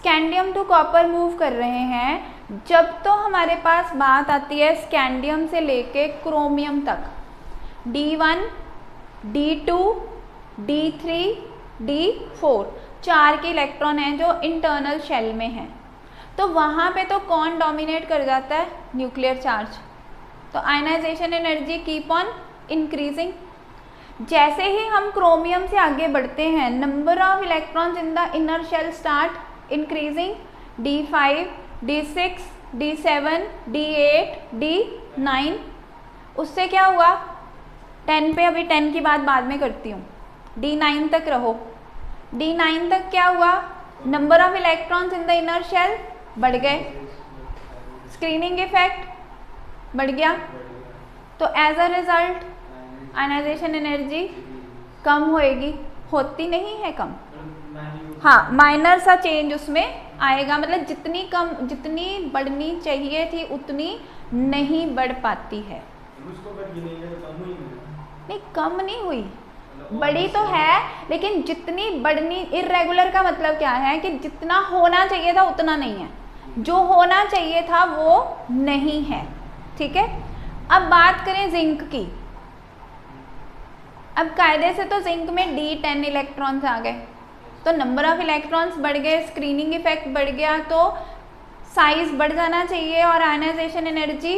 Scandium to copper move कर रहे हैं। जब तो हमारे पास बात आती है स्कैंडियम से लेके क्रोमियम तक, D1, D2, D3, D4 4 के इलेक्ट्रॉन हैं जो इंटरनल शेल में हैं। तो वहाँ पे तो कौन डोमिनेट कर जाता है? Nuclear charge. तो ionization energy keep on increasing. जैसे ही हम क्रोमियम से आगे बढ़ते हैं, number of electrons in the inner shell start increasing. D5, D6, D7, D8, D9। उससे क्या हुआ? 10 पे, अभी 10 की बात बाद में करती हूँ, D9 तक रहो। D9 तक क्या हुआ? Number of electrons in the inner shell बढ़ गए, स्क्रीनिंग इफेक्ट बढ़ गया। तो as a result ionization energy कम होएगी, होती नहीं है कम, हाँ माइनर सा चेंज उसमें आएगा। मतलब जितनी बढ़नी चाहिए थी उतनी नहीं बढ़ पाती है। नहीं, कम नहीं हुई, बड़ी तो है, लेकिन जितनी बढ़नी, इर्रेगुलर का मतलब क्या है कि जितना होना चाहिए था उतना नहीं है, जो होना चाहिए था वो नहीं है। ठीक है, अब बात करें जिंक की। अब कायदे से तो जिंक में D10 इलेक्ट्रॉन्स आ गए, तो नंबर ऑफ इलेक्ट्रॉन्स बढ़ गए, स्क्रीनिंग इफेक्ट बढ़ गया, तो साइज बढ़ जाना चाहिए और आयनाइजेशन एनर्जी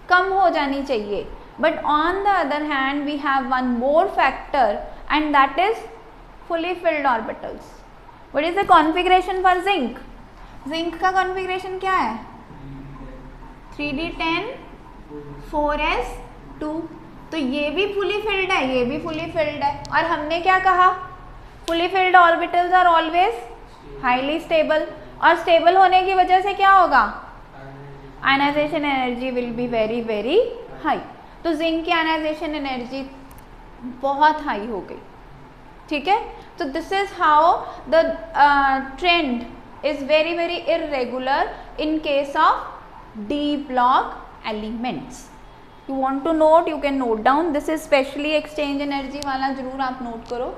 कम हो जानी चाहिए। But on the other hand we have one more factor and that is fully filled orbitals. What is the configuration for zinc? Zinc का कॉन्फ़िगरेशन क्या है? 3D10 4s2। तो ये भी फुली फिल्ड है, ये भी फुली फिल्ड है। और हमने क्या कहा? Fully filled orbitals are always highly stable, और स्टेबल होने की वजह से क्या होगा? Ionization energy will be very very high. तो जिंक की आयनाइजेशन एनर्जी बहुत हाई हो गई। ठीक है, तो this is how the trend is very very irregular in case of D block elements. You want to note, you can note down. This is specially exchange energy वाला जरूर आप note करो।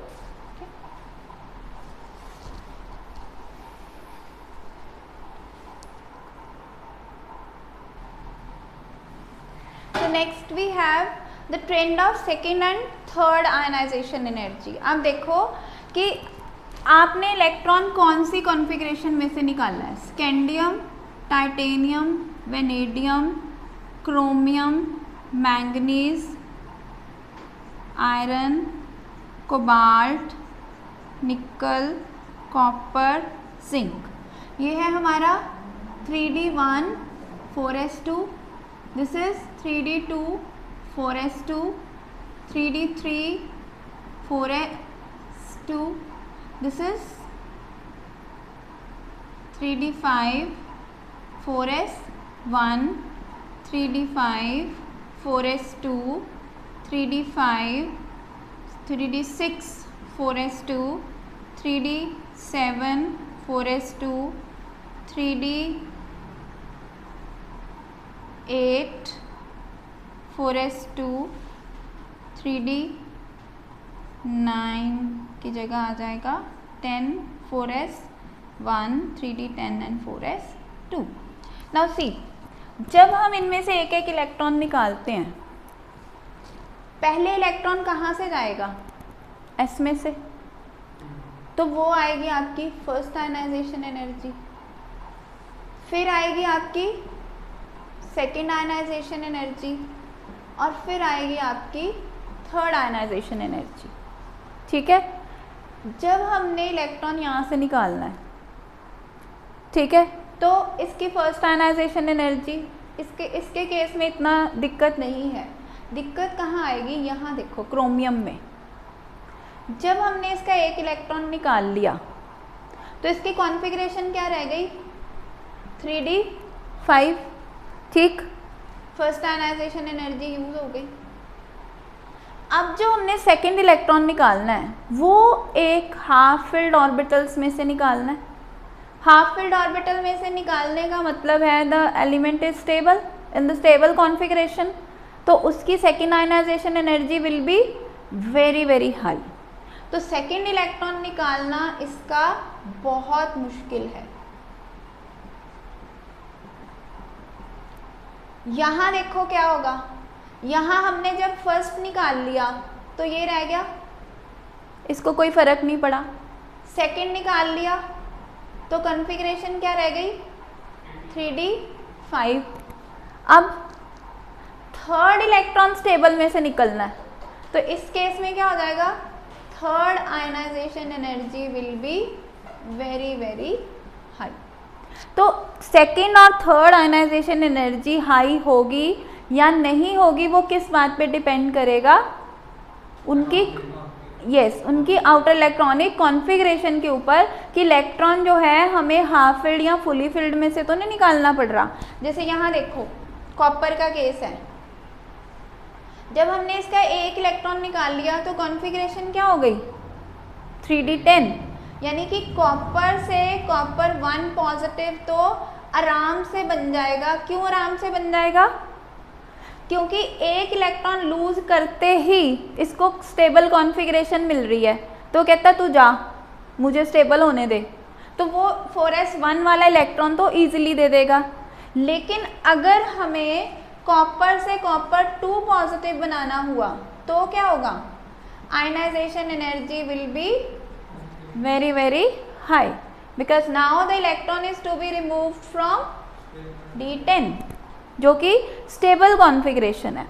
So next we have the trend of second and third ionization energy. अब देखो कि आपने electron कौन सी configuration में से निकालना है? Scandium, titanium, vanadium, chromium, manganese, iron, cobalt, निकल, कॉपर, जिंक। ये है हमारा 3D1 4s2, this is 3D2 4s2, 3D3 4s2, this is 3D5 4s1, 3D5 4s2, 3D5 3D6 4s2, 3D7 4s2, 3D8 4s2, 3D9 की जगह आ जाएगा 10 4s1, 3D10 and 4s2। Now see, जब हम इनमें से एक एक इलेक्ट्रॉन निकालते हैं, पहले इलेक्ट्रॉन कहाँ से जाएगा? S में से, तो वो आएगी आपकी फर्स्ट आयनाइजेशन एनर्जी, फिर आएगी आपकी सेकेंड आयनाइजेशन एनर्जी, और फिर आएगी आपकी थर्ड आयनाइजेशन एनर्जी। ठीक है, जब हमने इलेक्ट्रॉन यहाँ से निकालना है, ठीक है, तो इसकी फर्स्ट आयनाइजेशन एनर्जी, इसके केस में इतना दिक्कत नहीं है। दिक्कत कहाँ आएगी? यहाँ देखो क्रोमियम में। जब हमने इसका एक इलेक्ट्रॉन निकाल लिया तो इसकी कॉन्फ़िगरेशन क्या रह गई? 3D5। ठीक, फर्स्ट आयनाइजेशन एनर्जी यूज हो गई। अब जो हमने सेकेंड इलेक्ट्रॉन निकालना है वो एक हाफ फिल्ड ऑर्बिटल्स में से निकालना है। हाफ फिल्ड ऑर्बिटल में से निकालने का मतलब है the element is stable in the stable configuration, तो उसकी second ionization energy will be very very high. तो सेकेंड इलेक्ट्रॉन निकालना इसका बहुत मुश्किल है। यहाँ देखो क्या होगा, यहाँ हमने जब फर्स्ट निकाल लिया तो ये रह गया, इसको कोई फर्क नहीं पड़ा। सेकंड निकाल लिया तो कॉन्फ़िगरेशन क्या रह गई, 3d5। अब थर्ड इलेक्ट्रॉन स्टेबल में से निकलना है, तो इस केस में क्या हो जाएगा, third ionization energy will be very very high. तो सेकेंड और थर्ड आयनाइजेशन एनर्जी हाई होगी या नहीं होगी वो किस बात पे डिपेंड करेगा, उनकी उनकी आउटर इलेक्ट्रॉनिक कॉन्फ़िगरेशन के ऊपर, कि इलेक्ट्रॉन जो है हमें हाफ फिल्ड या फुली फिल्ड में से तो नहीं निकालना पड़ रहा। जैसे यहाँ देखो कॉपर का केस है, जब हमने इसका एक इलेक्ट्रॉन निकाल लिया तो कॉन्फ़िगरेशन क्या हो गई, 3d10, यानी कि कॉपर से कॉपर 1 पॉजिटिव तो आराम से बन जाएगा। क्यों आराम से बन जाएगा, क्योंकि एक इलेक्ट्रॉन लूज करते ही इसको स्टेबल कॉन्फ़िगरेशन मिल रही है, तो कहता तू जा मुझे स्टेबल होने दे, तो वो 4s1 वाला इलेक्ट्रॉन तो ईजिली दे देगा। लेकिन अगर हमें कॉपर से कॉपर 2 पॉजिटिव बनाना हुआ तो क्या होगा, ionization energy will be very very high, because now the electron is to be removed from d10 जो कि स्टेबल कॉन्फ़िगरेशन है।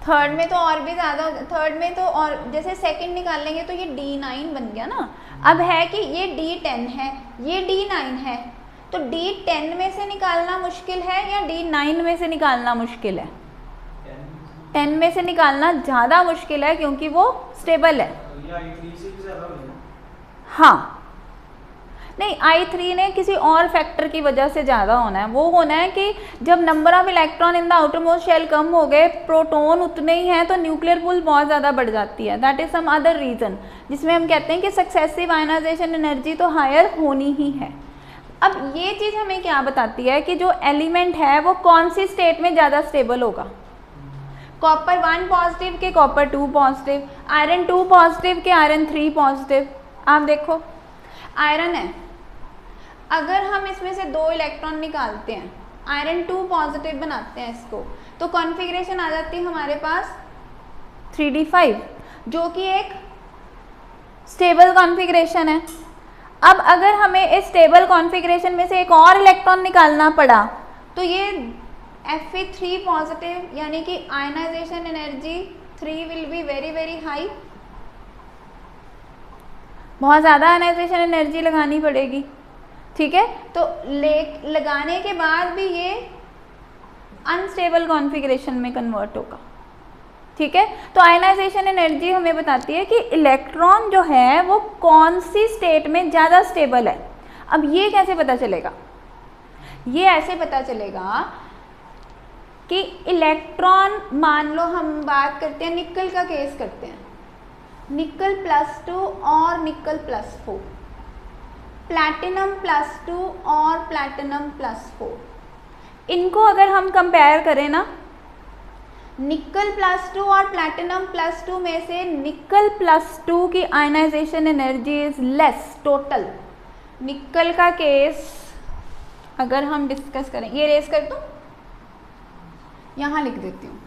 थर्ड में तो और भी ज़्यादा, थर्ड में तो और, जैसे सेकंड निकाल लेंगे तो ये d9 बन गया ना। अब है कि ये d10 है, ये d9 है, तो d10 में से निकालना मुश्किल है या d9 में से निकालना मुश्किल है, 10 में से निकालना ज़्यादा मुश्किल है क्योंकि वो स्टेबल है। हाँ नहीं, I3 ने किसी और फैक्टर की वजह से ज़्यादा होना है। वो होना है कि जब number of electron in the outer most shall come हो गए, प्रोटॉन उतने ही हैं, तो न्यूक्लियर पूल बहुत ज़्यादा बढ़ जाती है। That is some other reason, जिसमें हम कहते हैं कि सक्सेसिव आयनाइजेशन एनर्जी तो हायर होनी ही है। अब ये चीज़ हमें क्या बताती है कि जो एलिमेंट है वो कौन सी स्टेट में ज़्यादा स्टेबल होगा। कॉपर 1 पॉजिटिव के कॉपर 2 पॉजिटिव, आयरन 2 पॉजिटिव के आयरन 3 पॉजिटिव। आप देखो आयरन है, अगर हम इसमें से 2 इलेक्ट्रॉन निकालते हैं, आयरन 2 पॉजिटिव बनाते हैं इसको, तो कॉन्फ़िगरेशन आ जाती है हमारे पास 3d5 जो कि एक स्टेबल कॉन्फ़िगरेशन है। अब अगर हमें इस स्टेबल कॉन्फ़िगरेशन में से एक और इलेक्ट्रॉन निकालना पड़ा तो ये Fe3 पॉजिटिव, यानी कि ionization energy 3 will be very very high, बहुत ज़्यादा आयनाइजेशन एनर्जी लगानी पड़ेगी। ठीक है, तो लगाने के बाद भी ये अनस्टेबल कॉन्फ़िगरेशन में कन्वर्ट होगा। ठीक है, तो आयनाइजेशन एनर्जी हमें बताती है कि इलेक्ट्रॉन जो है वो कौन सी स्टेट में ज़्यादा स्टेबल है। अब ये कैसे पता चलेगा, ये ऐसे पता चलेगा कि इलेक्ट्रॉन, मान लो हम बात करते हैं निकल का केस करते हैं, निकल +2 और निकल +4, प्लैटिनम +2 और प्लैटिनम +4, इनको अगर हम कंपेयर करें ना, निकल +2 और प्लैटिनम +2 में से निकल +2 की ionization energy is less total. Nickel का केस अगर हम डिस्कस करें, ये रेस कर दूं, यहाँ लिख देती हूँ,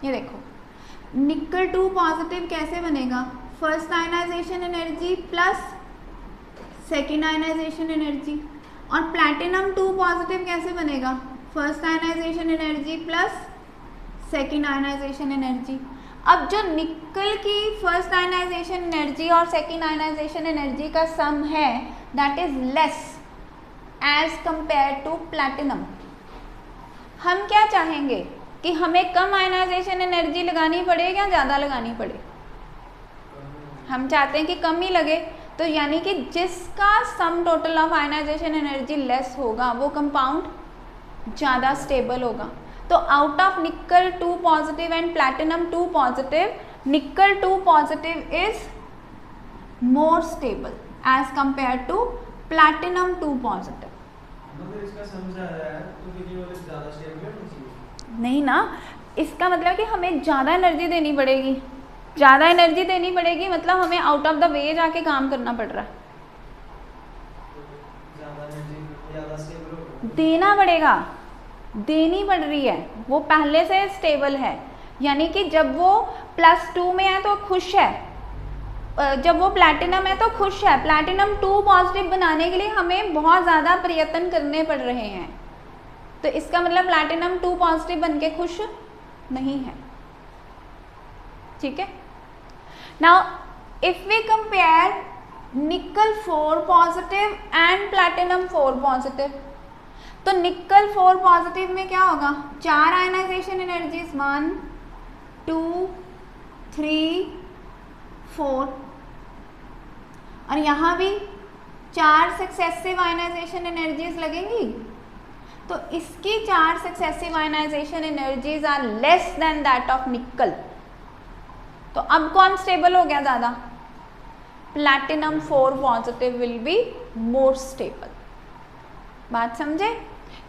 ये देखो निकल 2 पॉजिटिव कैसे बनेगा, first ionization energy plus second ionization energy, और प्लैटिनम 2 पॉजिटिव कैसे बनेगा, first ionization energy plus second ionization energy. अब जो निकल की फर्स्ट आयनाइजेशन एनर्जी और सेकेंड आयनाइजेशन एनर्जी का सम है that is less as compare to platinum. हम क्या चाहेंगे कि हमें कम आयनाइजेशन एनर्जी लगानी पड़े या ज़्यादा लगानी पड़े, हम चाहते हैं कि कम ही लगे, तो यानी कि जिसका sum total of ionization energy less होगा वो कंपाउंड ज़्यादा स्टेबल होगा। तो आउट ऑफ निकल 2 positive and platinum 2 positive, nickel 2 positive is more stable as compare to platinum 2 positive. नहीं ना, इसका मतलब कि हमें ज़्यादा एनर्जी देनी पड़ेगी, ज़्यादा एनर्जी देनी पड़ेगी मतलब हमें आउट ऑफ द वे जाके काम करना पड़ रहा है। देना पड़ेगा, देनी पड़ रही है, वो पहले से स्टेबल है, यानी कि जब वो +2 में है तो खुश है, जब वो प्लैटिनम है तो खुश है। प्लैटिनम 2 पॉजिटिव बनाने के लिए हमें बहुत ज़्यादा प्रयत्न करने पड़ रहे हैं, तो इसका मतलब प्लैटिनम 2 पॉजिटिव बन के खुश नहीं है। ठीक है, नाउ इफ वी कंपेयर निकल 4 पॉजिटिव एंड प्लैटिनम 4 पॉजिटिव, तो निकल 4 पॉजिटिव में क्या होगा, 4 आयनाइजेशन एनर्जीज, 1 2 3 4, और यहाँ भी 4 सक्सेसिव आयनाइजेशन एनर्जीज लगेंगी, तो इसकी 4 successive ionization energies are less than that of nickel. तो अब कौन स्टेबल हो गया ज़्यादा, platinum 4 positive will be more stable. बात समझे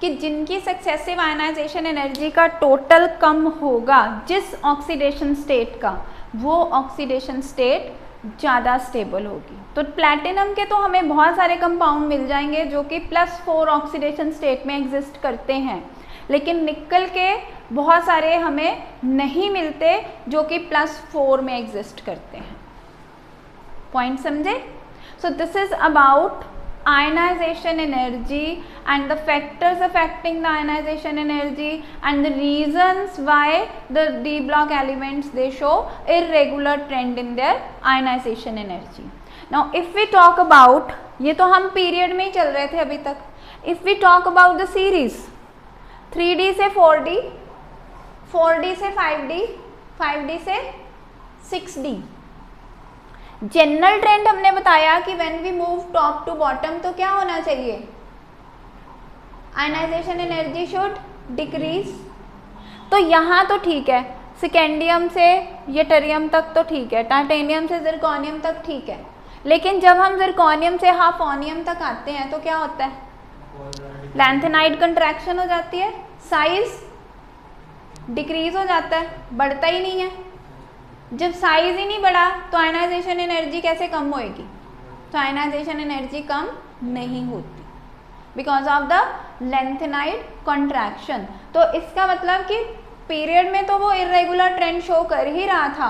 कि जिनकी सक्सेसिव आयनाइजेशन एनर्जी का टोटल कम होगा जिस ऑक्सीडेशन स्टेट का, वो ऑक्सीडेशन स्टेट ज़्यादा स्टेबल होगी। तो प्लैटिनम के तो हमें बहुत सारे कंपाउंड मिल जाएंगे जो कि +4 ऑक्सीडेशन स्टेट में एग्जिस्ट करते हैं, लेकिन निकल के बहुत सारे हमें नहीं मिलते जो कि +4 में एग्जिस्ट करते हैं। पॉइंट समझे? सो this is about ionization energy and the factors affecting the ionization energy and the reasons why the d block elements they show irregular trend in their ionization energy. Now if we talk about, ये तो हम period में ही चल रहे थे अभी तक, if we talk about the series 3D से 4D, 4D से 5D, 5D से 6D, जनरल ट्रेंड हमने बताया कि when we move top to bottom तो क्या होना चाहिए, आयनाइजेशन एनर्जी शुड डिक्रीज। तो यहाँ तो ठीक है, स्कैंडियम से यटरियम तक तो ठीक है, टाइटेनियम से जिरकोनियम तक ठीक है, लेकिन जब हम जिरकोनियम से हाफोनियम तक आते हैं तो क्या होता है, लैंथेनाइड कंट्रैक्शन हो जाती है, साइज डिक्रीज हो जाता है, बढ़ता ही नहीं है। जब साइज ही नहीं बढ़ा तो आयनाइजेशन एनर्जी कैसे कम होएगी, तो आयनाइजेशन एनर्जी कम नहीं होती because of the lanthanide contraction. तो इसका मतलब कि पीरियड में तो वो इरेगुलर ट्रेंड शो कर ही रहा था,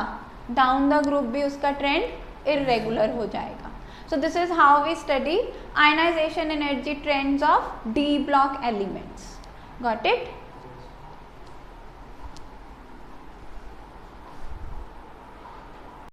डाउन द ग्रुप भी उसका ट्रेंड इरेगुलर हो जाएगा। So this is how we study ionization energy trends of d block elements. Got it?